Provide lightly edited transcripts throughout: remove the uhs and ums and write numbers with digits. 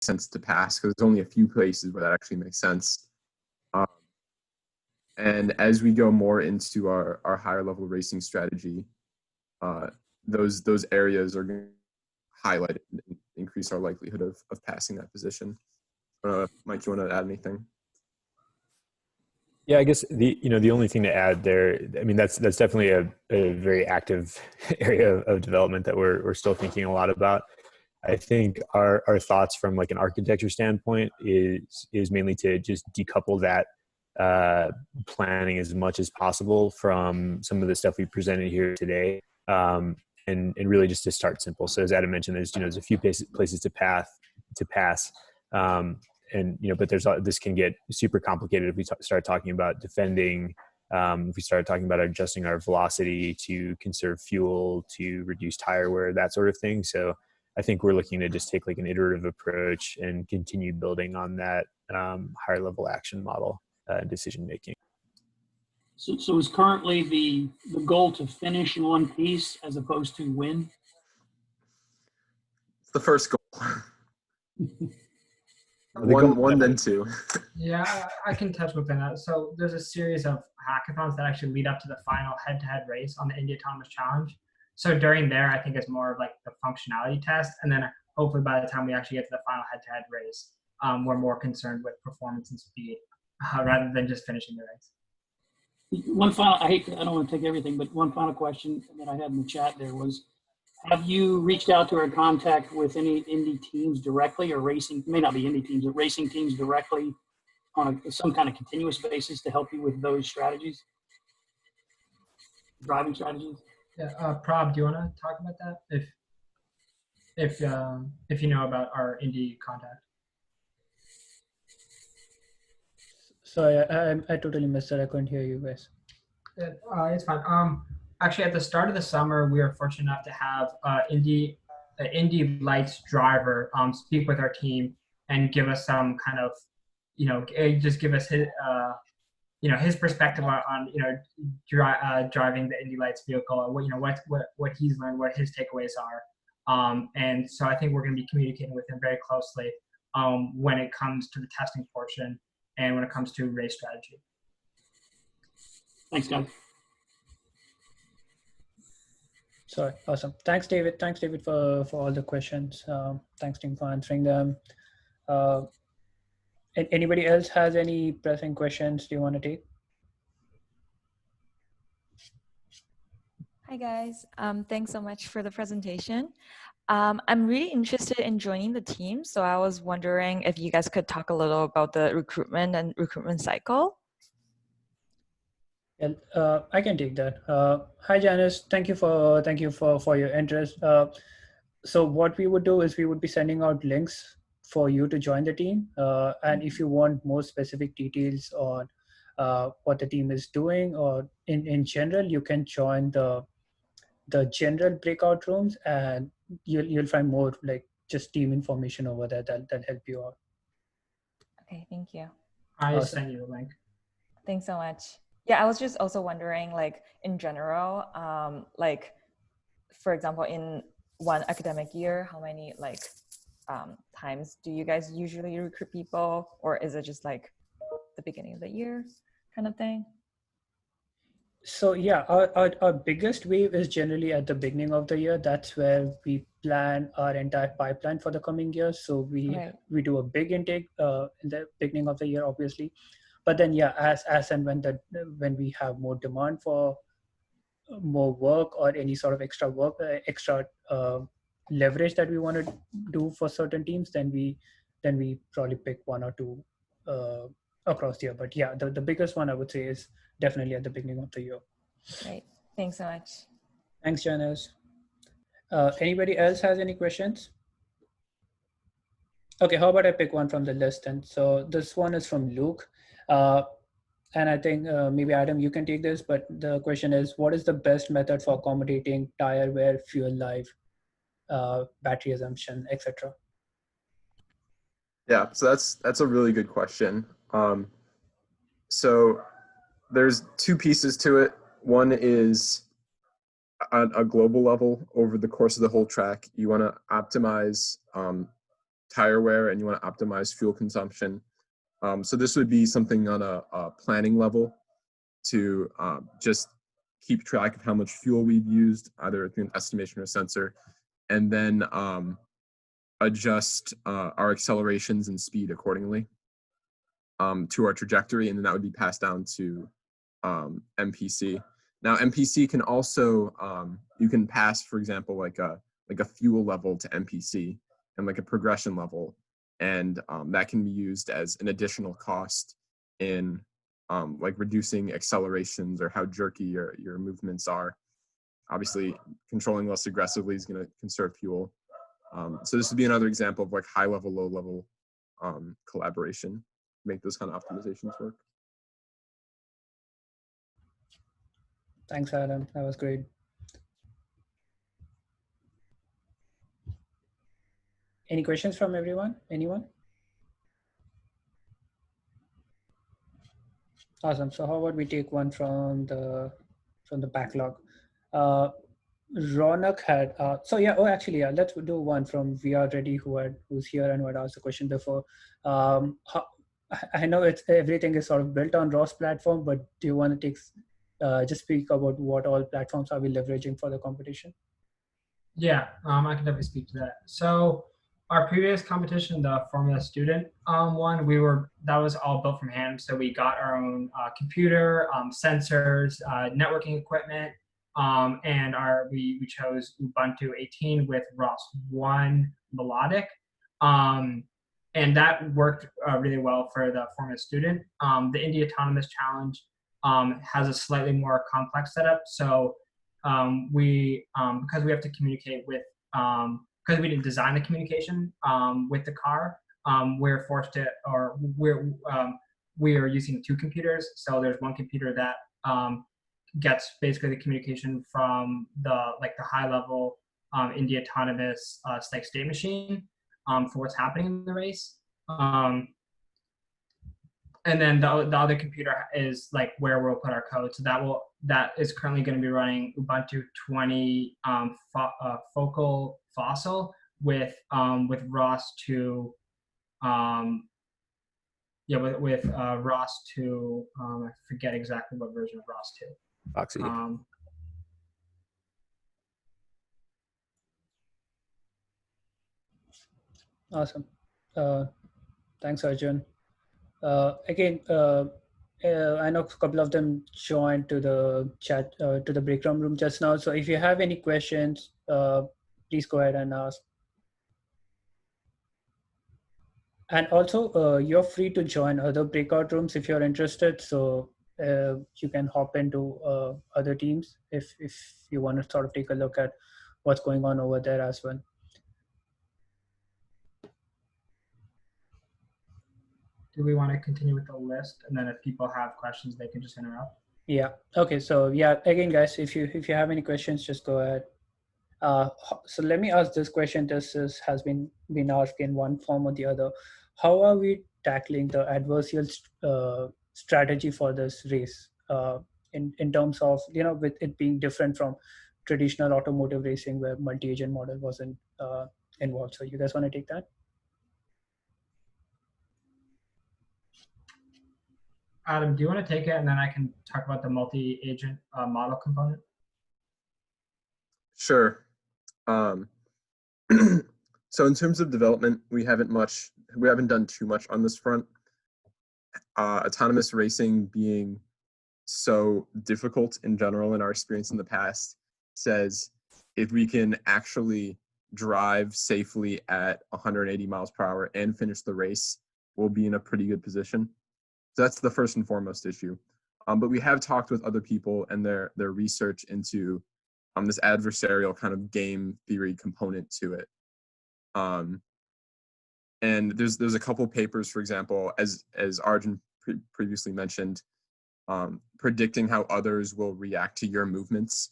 sense to pass, because there's only a few places where that actually makes sense. And as we go more into our higher level racing strategy, those areas are going to highlight and increase our likelihood of passing that position. Mike, you want to add anything? Yeah, I guess the only thing to add there, I mean, that's definitely a very active area of development that we're still thinking a lot about. I think our thoughts from like an architecture standpoint is mainly to just decouple that planning as much as possible from some of the stuff we presented here today, and really just to start simple. So as Adam mentioned, there's a few places to pass. And but this can get super complicated if we start talking about defending, if we start talking about adjusting our velocity to conserve fuel, to reduce tire wear, that sort of thing. So I think we're looking to just take like an iterative approach and continue building on that higher level action model decision making. So is currently the goal to finish in one piece as opposed to win? It's the first goal. One, then two. Yeah, I can touch within that. So there's a series of hackathons that actually lead up to the final head-to-head race on the Indy Autonomous Challenge. So during there, I think it's more of like the functionality test, and then hopefully by the time we actually get to the final head-to-head race, we're more concerned with performance and speed rather than just finishing the race. One final, I don't want to take everything, but one final question that I had in the chat there was, have you reached out to or contact with any Indy teams directly, or racing, may not be Indy teams, but racing teams directly on some kind of continuous basis to help you with those strategies, driving strategies? Yeah, Prab, do you want to talk about that? If you know about our Indy contact. Sorry, I totally missed that. I couldn't hear you guys. It's fine. Actually, at the start of the summer, we were fortunate enough to have Indy Lights driver speak with our team and give us some kind of, just give us his, his perspective on driving the Indy Lights vehicle, and what he's learned, what his takeaways are. And so I think we're going to be communicating with him very closely when it comes to the testing portion and when it comes to race strategy. Thanks, guys. Sorry, awesome. Thanks, David. Thanks, David, for all the questions. Thanks, team, for answering them. Anybody else has any pressing questions do you want to take? Hi, guys. Thanks so much for the presentation. I'm really interested in joining the team, so I was wondering if you guys could talk a little about the recruitment cycle. Yeah, I can take that. Hi, Janice. Thank you for your interest. So what we would do is we would be sending out links for you to join the team. And if you want more specific details on what the team is doing, or in general, you can join the general breakout rooms, and you'll find more like just team information over there that help you out. Okay, thank you. I sent you a link. Thanks so much. Yeah, I was just also wondering, like in general, like for example, in one academic year, how many times do you guys usually recruit people, or is it just like the beginning of the year kind of thing? So yeah, our biggest wave is generally at the beginning of the year. That's where we plan our entire pipeline for the coming year. So we do a big intake in the beginning of the year, obviously. But then yeah, as and when we have more demand for more work or any sort of extra work, extra leverage that we want to do for certain teams, then we probably pick one or two across the year. But yeah, the biggest one I would say is definitely at the beginning of the year. Great. Thanks so much. Thanks, Janice. Anybody else has any questions? Okay, how about I pick one from the list? And so this one is from Luke. And I think maybe Adam, you can take this, but the question is, what is the best method for accommodating tire wear, fuel life, battery assumption, etc.? Yeah, so that's a really good question. So there's two pieces to it. One is on a global level over the course of the whole track. You want to optimize tire wear and you want to optimize fuel consumption. So this would be something on a planning level to just keep track of how much fuel we've used, either through an estimation or sensor, and then adjust our accelerations and speed accordingly to our trajectory, and then that would be passed down to MPC. Now, MPC can also, you can pass, for example, like a fuel level to MPC and like a progression level, and that can be used as an additional cost in like reducing accelerations or how jerky your movements are. Obviously, controlling less aggressively is going to conserve fuel. So this would be another example of like high level, low level collaboration to make those kind of optimizations work. Thanks, Adam. That was great. Any questions from everyone? Anyone? Awesome. So how about we take one from the backlog? Ronak had let's do one from VR Ready who's here and who had asked the question before. I know everything is sort of built on ROS platform, but do you want to take just speak about what all platforms are we leveraging for the competition? Yeah, I can definitely speak to that. So our previous competition, the Formula Student one, that was all built from hand. So we got our own computer, sensors, networking equipment, and we chose Ubuntu 18 with ROS 1 melodic, and that worked really well for the Formula Student. The Indy Autonomous Challenge has a slightly more complex setup. So because we have to communicate with because we didn't design the communication with the car, we're forced to, or we are using two computers. So there's one computer that gets basically the communication from the high level Indy Autonomous state machine for what's happening in the race. And then the other computer is like where we'll put our code. So that is currently going to be running Ubuntu 20 Focal Fossil with ROS 2. With ROS 2. I forget exactly what version of ROS 2. Foxy. Awesome. Thanks, Arjun. Again, I know a couple of them joined to the chat, to the breakout room just now. So if you have any questions, please go ahead and ask. And also, you're free to join other breakout rooms if you're interested. So you can hop into other teams if you want to sort of take a look at what's going on over there as well. Do we want to continue with the list, and then if people have questions, they can just interrupt? Yeah. Okay. So yeah, again, guys, if you have any questions, just go ahead. So let me ask this question. This has been asked in one form or the other. How are we tackling the adversarial strategy for this race in terms of, with it being different from traditional automotive racing where multi-agent model wasn't involved? So you guys want to take that? Adam, do you want to take it, and then I can talk about the multi-agent model component? Sure. So in terms of development, we haven't done too much on this front. Autonomous racing being so difficult in general in our experience in the past says if we can actually drive safely at 180 miles per hour and finish the race, we'll be in a pretty good position. So that's the first and foremost issue. But we have talked with other people and their research into this adversarial kind of game theory component to it. And there's a couple papers, for example, as Arjun previously mentioned, predicting how others will react to your movements.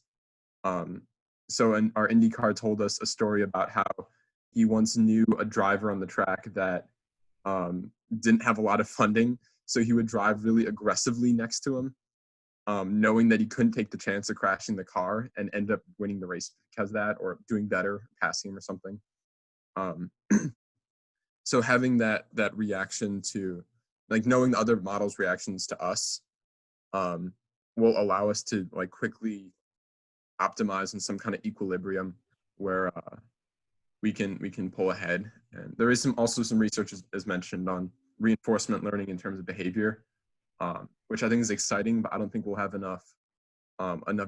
So our IndyCar told us a story about how he once knew a driver on the track that didn't have a lot of funding, so he would drive really aggressively next to him, knowing that he couldn't take the chance of crashing the car and end up winning the race because of that, or doing better, passing him or something. so having that reaction to, like, knowing the other models' reactions to us will allow us to like quickly optimize in some kind of equilibrium where we can pull ahead. And there is also some research, as mentioned, on reinforcement learning in terms of behavior, which I think is exciting, but I don't think we'll have enough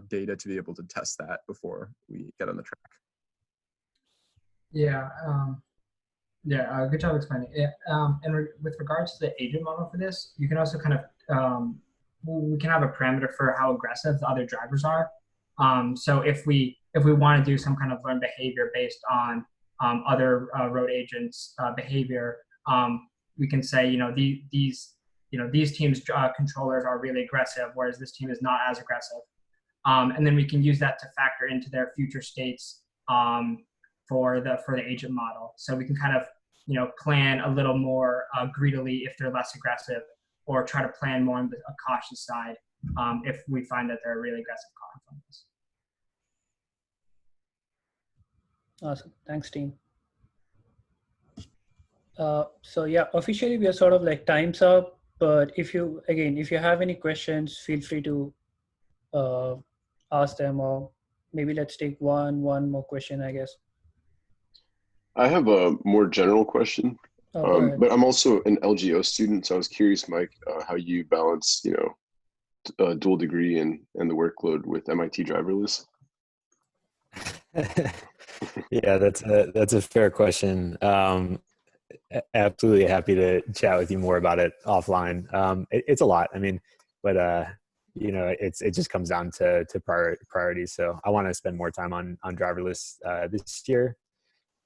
data to be able to test that before we get on the track. Yeah, good job explaining it. And with regards to the agent model for this, you can also kind of, we can have a parameter for how aggressive the other drivers are. So if we want to do some kind of learned behavior based on other road agents' behavior, we can say, these teams' controllers are really aggressive, whereas this team is not as aggressive. And then we can use that to factor into their future states for the agent model. So we can kind of plan a little more greedily if they're less aggressive, or try to plan more on the cautious side if we find that they're really aggressive confidence. Awesome, thanks, team. So yeah, officially we are sort of like time's up. But if you have any questions, feel free to ask them, or maybe let's take one more question, I guess. I have a more general question, but I'm also an LGO student, so I was curious, Mike, how you balance, dual degree and the workload with MIT Driverless. Yeah, that's a fair question. Absolutely happy to chat with you more about it offline. It's a lot. I mean, but it just comes down to priorities. So I want to spend more time on driverless this year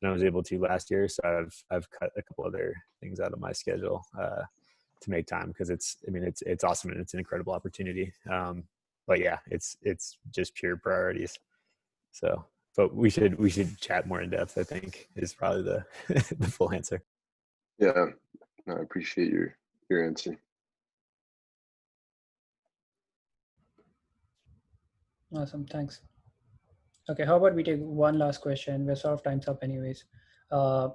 than I was able to last year. So I've cut a couple other things out of my schedule to make time, because it's awesome and it's an incredible opportunity. But yeah, it's just pure priorities. So, but we should chat more in depth, I think, is probably the the full answer. Yeah, no, I appreciate your answer. Awesome, thanks. Okay, how about we take one last question? We're sort of time's up anyways. So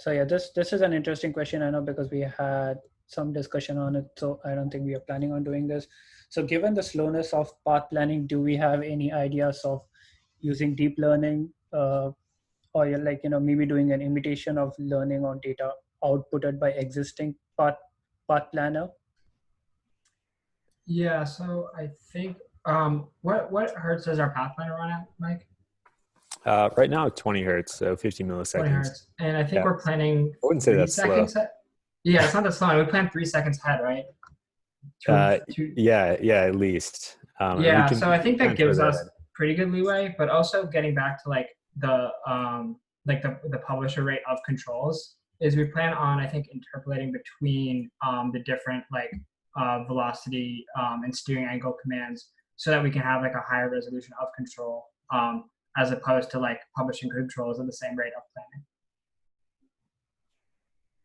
yeah, this is an interesting question, I know, because we had some discussion on it, so I don't think we are planning on doing this. So given the slowness of path planning, do we have any ideas of using deep learning, or maybe doing an imitation of learning on data outputted by existing path planner? Yeah, so I think what hertz does our path planner run at, Mike? Right now, 20 hertz, so 50 milliseconds. 20 hertz, and I think we're planning. I wouldn't say 3 that's seconds. slow. Yeah, it's not that slow. We plan 3 seconds ahead, right? Yeah, at least. Yeah, so I think that gives us pretty good leeway, but also getting back to like the publisher rate of controls is we plan on, I think, interpolating between the different velocity and steering angle commands, so that we can have like a higher resolution of control as opposed to like publishing controls at the same rate of planning.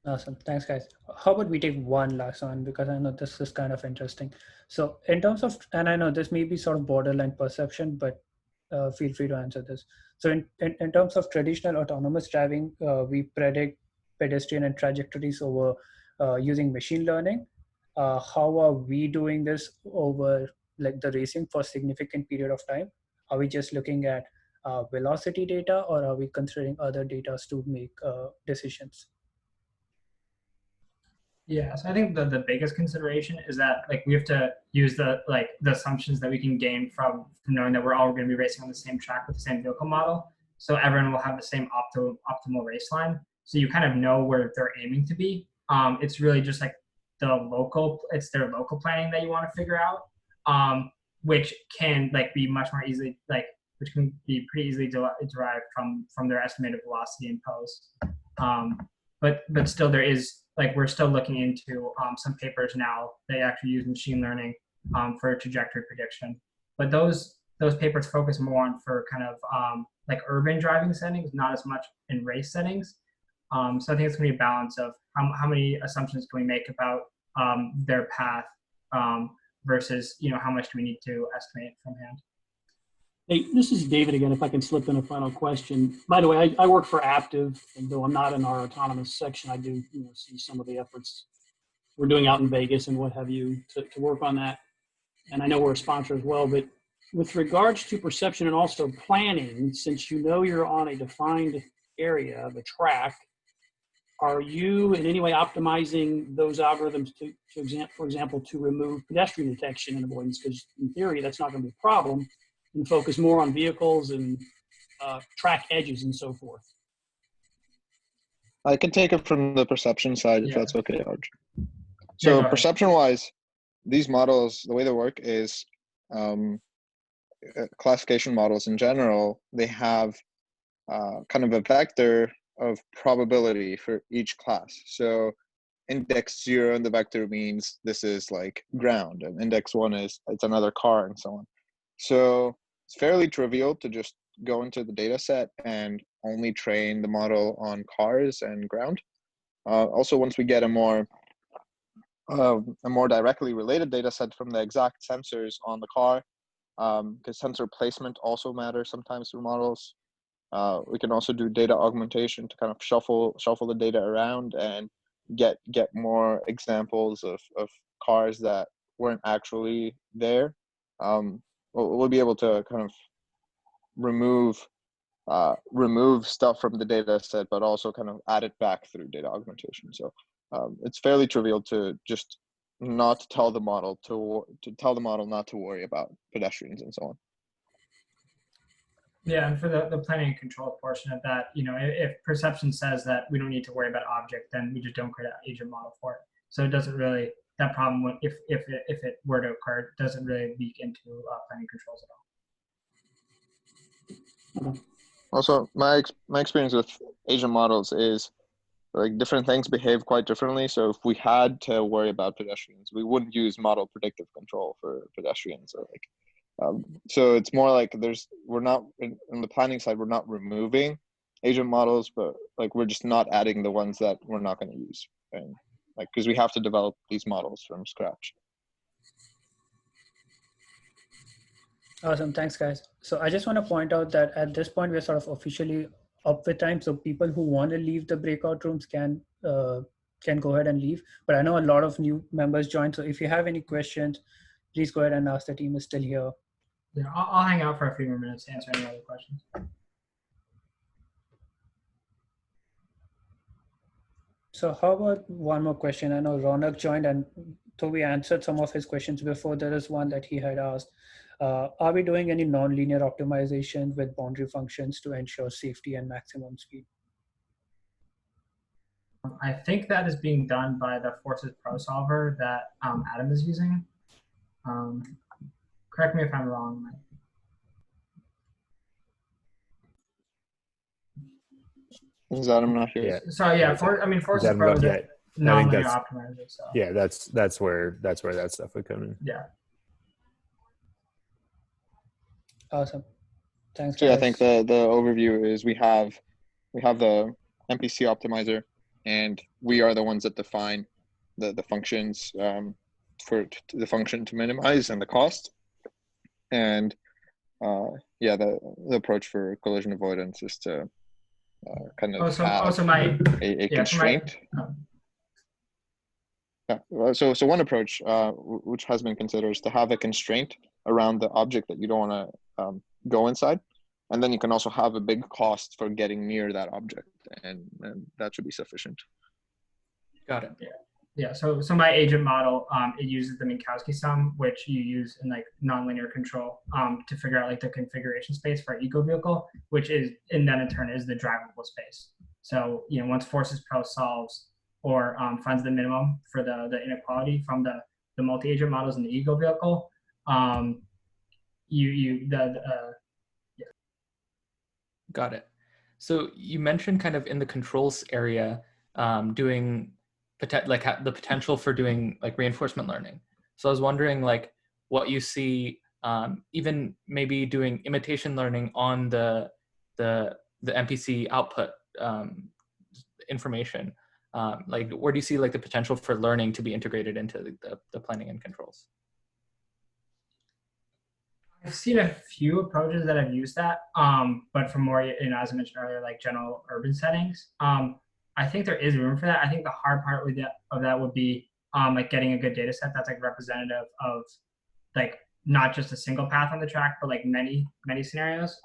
Awesome, thanks guys. How about we take one last one, because I know this is kind of interesting. So in terms of, and I know this may be sort of borderline perception, but feel free to answer this. So in terms of traditional autonomous driving, we predict pedestrian and trajectories over using machine learning. How are we doing this over like the racing for a significant period of time? Are we just looking at velocity data, or are we considering other data to make decisions? Yeah, so I think the biggest consideration is that like we have to use the assumptions that we can gain from knowing that we're all going to be racing on the same track with the same vehicle model. So everyone will have the same optimal race line. So you kind of know where they're aiming to be. It's really just like their local planning that you want to figure out, which can be much more easily which can be pretty easily derived from their estimated velocity and pose. But still there is, we're still looking into some papers now. They actually use machine learning for trajectory prediction. But those papers focus more on for kind of urban driving settings, not as much in race settings. So I think it's going to be a balance of how many assumptions can we make about their path versus how much do we need to estimate from hand. Hey, this is David again, if I can slip in a final question. By the way, I work for Aptiv, and though I'm not in our autonomous section, I do see some of the efforts we're doing out in Vegas and what have you to work on that. And I know we're a sponsor as well, but with regards to perception and also planning, since you're on a defined area of a track, are you in any way optimizing those algorithms for example, to remove pedestrian detection and avoidance? Because in theory, that's not going to be a problem, and focus more on vehicles and track edges and so forth. I can take it from the perception side, if that's okay, Arj. So Yeah, perception-wise, these models, the way they work is classification models in general, they have kind of a vector of probability for each class. So index 0 in the vector means this is like ground, and index 1 is it's another car, and so on. So it's fairly trivial to just go into the data set and only train the model on cars and ground. Also, once we get a more directly related data set from the exact sensors on the car, because sensor placement also matters sometimes for models. We can also do data augmentation to kind of shuffle the data around and get more examples of cars that weren't actually there. We'll be able to kind of remove stuff from the data set, but also kind of add it back through data augmentation. So it's fairly trivial to just not tell the model not to worry about pedestrians and so on. Yeah, and for the planning and control portion of that, if perception says that we don't need to worry about object, then we just don't create an agent model for it. So it doesn't really, that problem, if it were to occur, doesn't really leak into planning controls at all. Also, my experience with agent models is like different things behave quite differently. So if we had to worry about pedestrians, we wouldn't use model predictive control for pedestrians. Or so it's more like we're not in the planning side, we're not removing agent models, but like we're just not adding the ones that we're not going to use, and like because we have to develop these models from scratch. Awesome, thanks guys. So I just want to point out that at this point we're sort of officially up with time, so people who want to leave the breakout rooms can go ahead and leave. But I know a lot of new members joined, so if you have any questions, please go ahead and ask. The team is still here. Yeah, I'll hang out for a few more minutes to answer any other questions. So how about one more question? I know Ronak joined, and though we answered some of his questions before, there is one that he had asked. Are we doing any nonlinear optimization with boundary functions to ensure safety and maximum speed? I think that is being done by the Forces Pro solver that Adam is using. Correct me if I'm wrong, Mike. Is Adam not here? Yeah. So yeah, Forces Pro is a nonlinear optimizer. So yeah, that's where that stuff would come in. Yeah. Awesome. Thanks. So yeah, I think the overview is we have the MPC optimizer, and we are the ones that define the functions for the function to minimize and the cost. And yeah, the approach for collision avoidance is to kind of have a constraint. So one approach which has been considered is to have a constraint around the object that you don't want to go inside, and then you can also have a big cost for getting near that object, and that should be sufficient. Got it. Yeah. So my agent model, it uses the Minkowski sum, which you use in like nonlinear control to figure out like the configuration space for an eco vehicle, which is, and then in turn is the drivable space. So once Forces Pro solves or finds the minimum for the inequality from the multi-agent models in the ego vehicle, yeah. Got it. So you mentioned kind of in the controls area doing the potential for doing like reinforcement learning. So I was wondering like what you see, even maybe doing imitation learning on the MPC output information. Like where do you see like the potential for learning to be integrated into the planning and controls? I've seen a few approaches that have used that, but for more, as I mentioned earlier, like general urban settings. I think there is room for that. I think the hard part of that would be like getting a good data set that's like representative of like not just a single path on the track, but like many scenarios.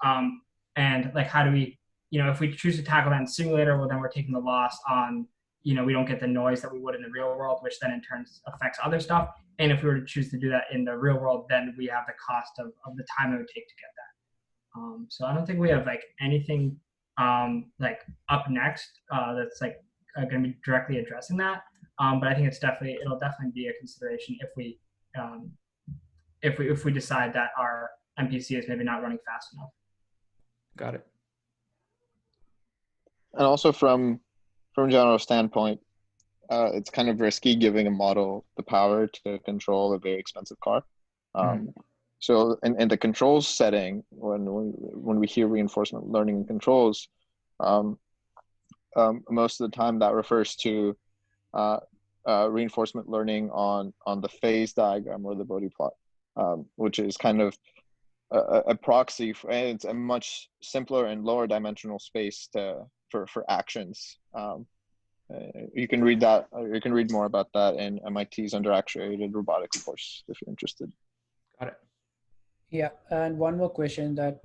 And like how do we, if we choose to tackle that in simulator, well then we're taking the loss on, we don't get the noise that we would in the real world, which then in turn affects other stuff. And if we were to choose to do that in the real world, then we have the cost of the time it would take to get that. So I don't think we have like anything like up next that's like going to be directly addressing that. But I think it'll definitely be a consideration if we decide that our MPC is maybe not running fast enough. Got it. And also from a general standpoint, it's kind of risky giving a model the power to control a very expensive car. So in the controls setting, when we hear reinforcement learning and controls, most of the time that refers to reinforcement learning on the phase diagram or the Bode plot, which is kind of a proxy for, and it's a much simpler and lower dimensional space for actions. You can read that. You can read more about that in MIT's under actuated robotics course if you're interested. Got it. Yeah, and one more question that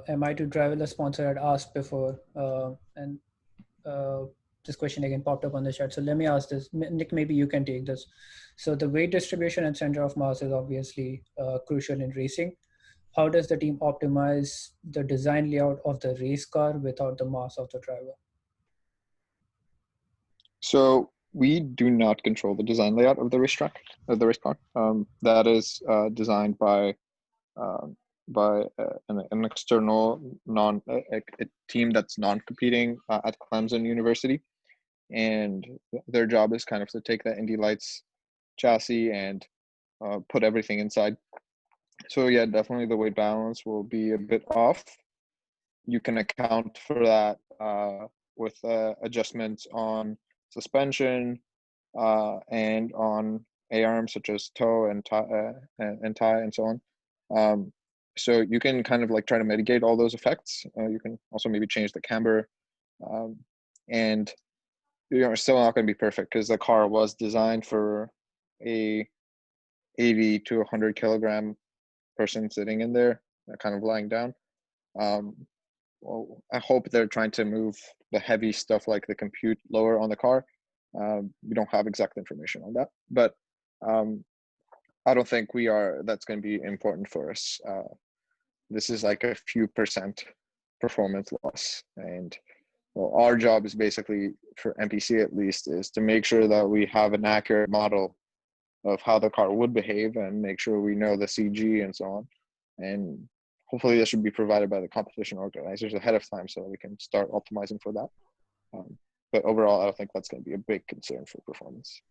MIT Driverless sponsor had asked before, and this question again popped up on the chat. So let me ask this, Nick. Maybe you can take this. So the weight distribution and center of mass is obviously crucial in racing. How does the team optimize the design layout of the race car without the mass of the driver? So we do not control the design layout of the racetrack, of the race car. That is designed by an external a team that's non-competing at Clemson University, and their job is kind of to take that Indy Lights chassis and put everything inside. So yeah, definitely the weight balance will be a bit off. You can account for that with adjustments on suspension and on A-arms such as toe and tie and so on. So you can kind of like try to mitigate all those effects. You can also maybe change the camber, and it's still not going to be perfect because the car was designed for a 80 to 100 kilogram person sitting in there, kind of lying down. Well, I hope they're trying to move the heavy stuff like the compute lower on the car. We don't have exact information on that, but I don't think that's going to be important for us. This is like a few percent performance loss. And well, our job is basically, for MPC at least, is to make sure that we have an accurate model of how the car would behave and make sure we know the CG and so on. And hopefully this should be provided by the competition organizers ahead of time so that we can start optimizing for that. But overall, I don't think that's going to be a big concern for performance.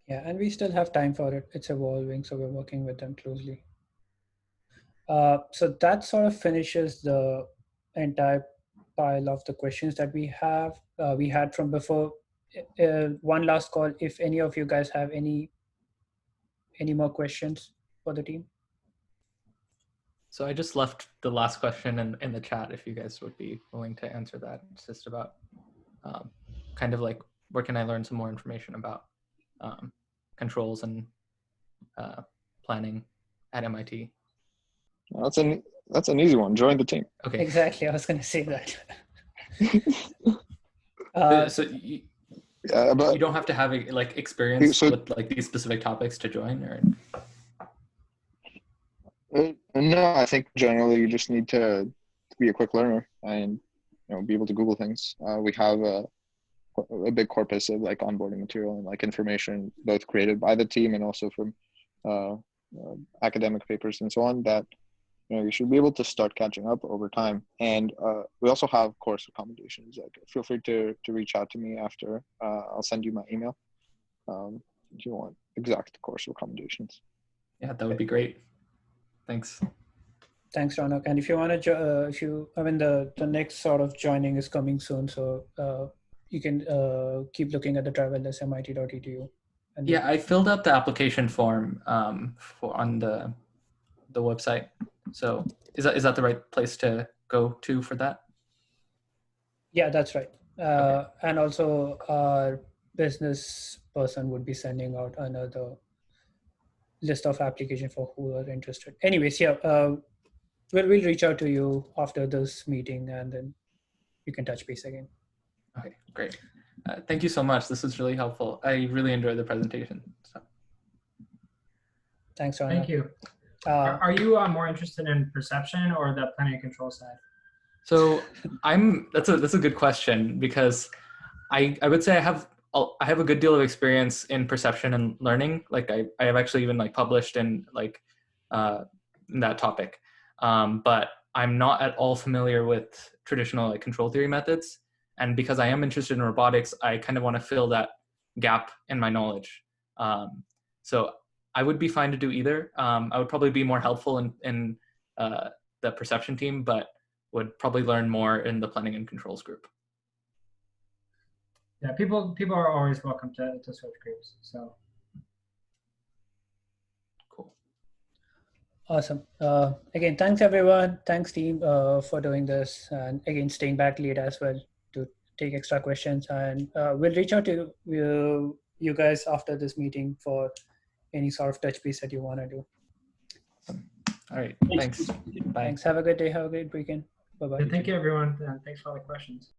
Yeah, and we still have time for it. It's evolving, so we're working with them closely. So that sort of finishes the entire pile of the questions that we had from before. One last call, if any of you guys have any more questions for the team. So I just left the last question in the chat if you guys would be willing to answer that. It's just about kind of like, where can I learn some more information about controls and planning at MIT? That's an easy one. Join the team. Okay. Exactly. I was going to say that. So you don't have to have like experience with like these specific topics to join, or? No, I think generally you just need to be a quick learner and be able to Google things. We have a big corpus of like onboarding material and like information, both created by the team and also from academic papers and so on, that you should be able to start catching up over time. And we also have course recommendations. Like, feel free to reach out to me after. I'll send you my email if you want exact course recommendations. Yeah, that would be great. Thanks. Thanks, Ronak. And if you want to, the next sort of joining is coming soon, so you can keep looking at the driverless mit.edu. And yeah, I filled out the application form on the website. So is that the right place to go to for that? Yeah, that's right. Okay. And also our business person would be sending out another list of application for who are interested. Anyways, yeah, we'll reach out to you after this meeting and then you can touch base again. Okay, great. Thank you so much. This was really helpful. I really enjoyed the presentation. So. Thanks, Rana. Thank you. Are you more interested in perception or the planning and control side? So that's a good question, because I would say I have a good deal of experience in perception and learning. Like I have actually even like published in like in that topic, but I'm not at all familiar with traditional like control theory methods. And because I am interested in robotics, I kind of want to fill that gap in my knowledge. So I would be fine to do either. I would probably be more helpful in the perception team, but would probably learn more in the planning and controls group. Yeah, people are always welcome to switch groups. So cool. Awesome. Again, thanks everyone. Thanks team for doing this, and again staying back late as well to take extra questions. And we'll reach out to you guys after this meeting for any sort of touch base that you want to do. All right. Thanks. Bye. Thanks. Have a good day. Have a great weekend. Bye bye. thank you everyone. Thanks for all the questions.